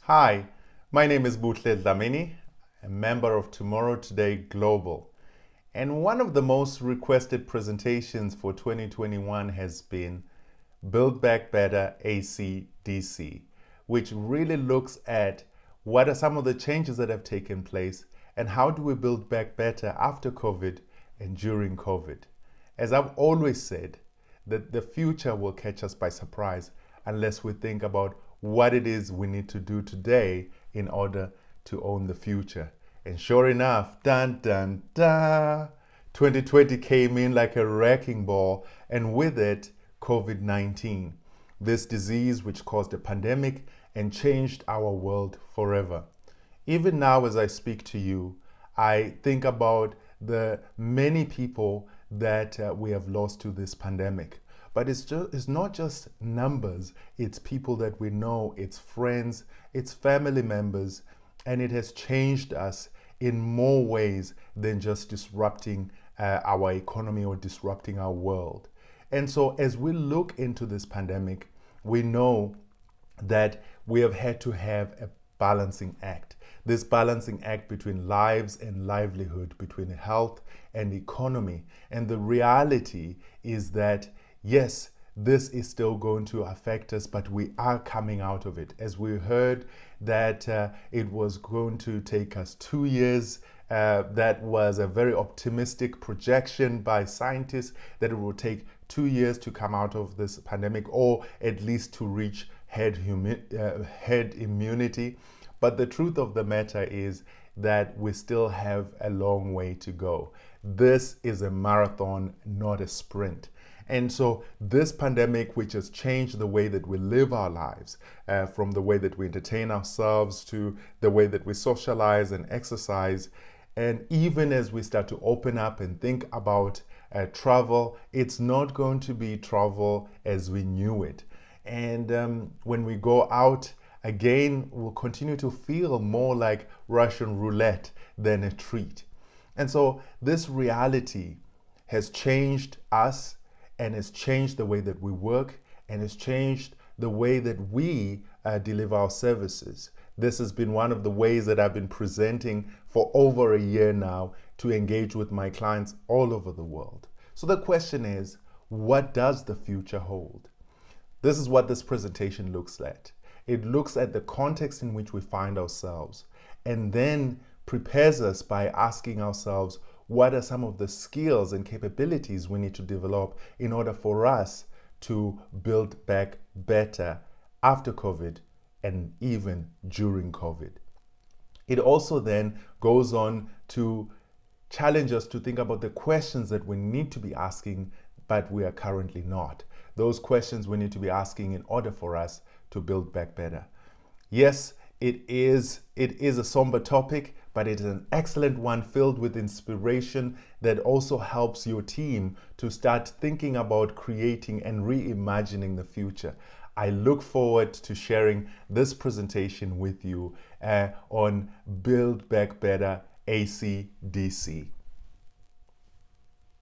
Hi, my name is Buhle Dlamini, a member of Tomorrow Today Global. And one of the most requested presentations for 2021 has been Build Back Better ACDC, which really looks at what are some of the changes that have taken place and how do we build back better after COVID and during COVID. As I've always said, that the future will catch us by surprise unless we think about what it is we need to do today in order to own the future. And sure enough, dun dun dun, 2020 came in like a wrecking ball, and with it, COVID-19, this disease which caused a pandemic and changed our world forever. Even now, as I speak to you, I think about the many people that we have lost to this pandemic. But it's not just numbers, it's people that we know, it's friends, it's family members, and it has changed us in more ways than just disrupting our economy or disrupting our world. And so as we look into this pandemic, we know that we have had to have a balancing act. This balancing act between lives and livelihood, between health and economy. And the reality is that, yes, this is still going to affect us, but we are coming out of it. As we heard that it was going to take us 2 years, that was a very optimistic projection by scientists that it will take 2 years to come out of this pandemic, or at least to reach herd immunity. But the truth of the matter is that we still have a long way to go. This is a marathon, not a sprint. And so this pandemic, which has changed the way that we live our lives, from the way that we entertain ourselves to the way that we socialize and exercise, and even as we start to open up and think about travel, it's not going to be travel as we knew it. And when we go out, again, we'll continue to feel more like Russian roulette than a treat. And so this reality has changed us and has changed the way that we work and has changed the way that we deliver our services. This has been one of the ways that I've been presenting for over a year now to engage with my clients all over the world. So the question is, what does the future hold? This is what this presentation looks like. It looks at the context in which we find ourselves and then prepares us by asking ourselves, what are some of the skills and capabilities we need to develop in order for us to build back better after COVID and even during COVID. It also then goes on to challenge us to think about the questions that we need to be asking, but we are currently not. Those questions we need to be asking in order for us to build back better. Yes, it is a somber topic, but it is an excellent one filled with inspiration that also helps your team to start thinking about creating and reimagining the future. I look forward to sharing this presentation with you on Build Back Better ACDC.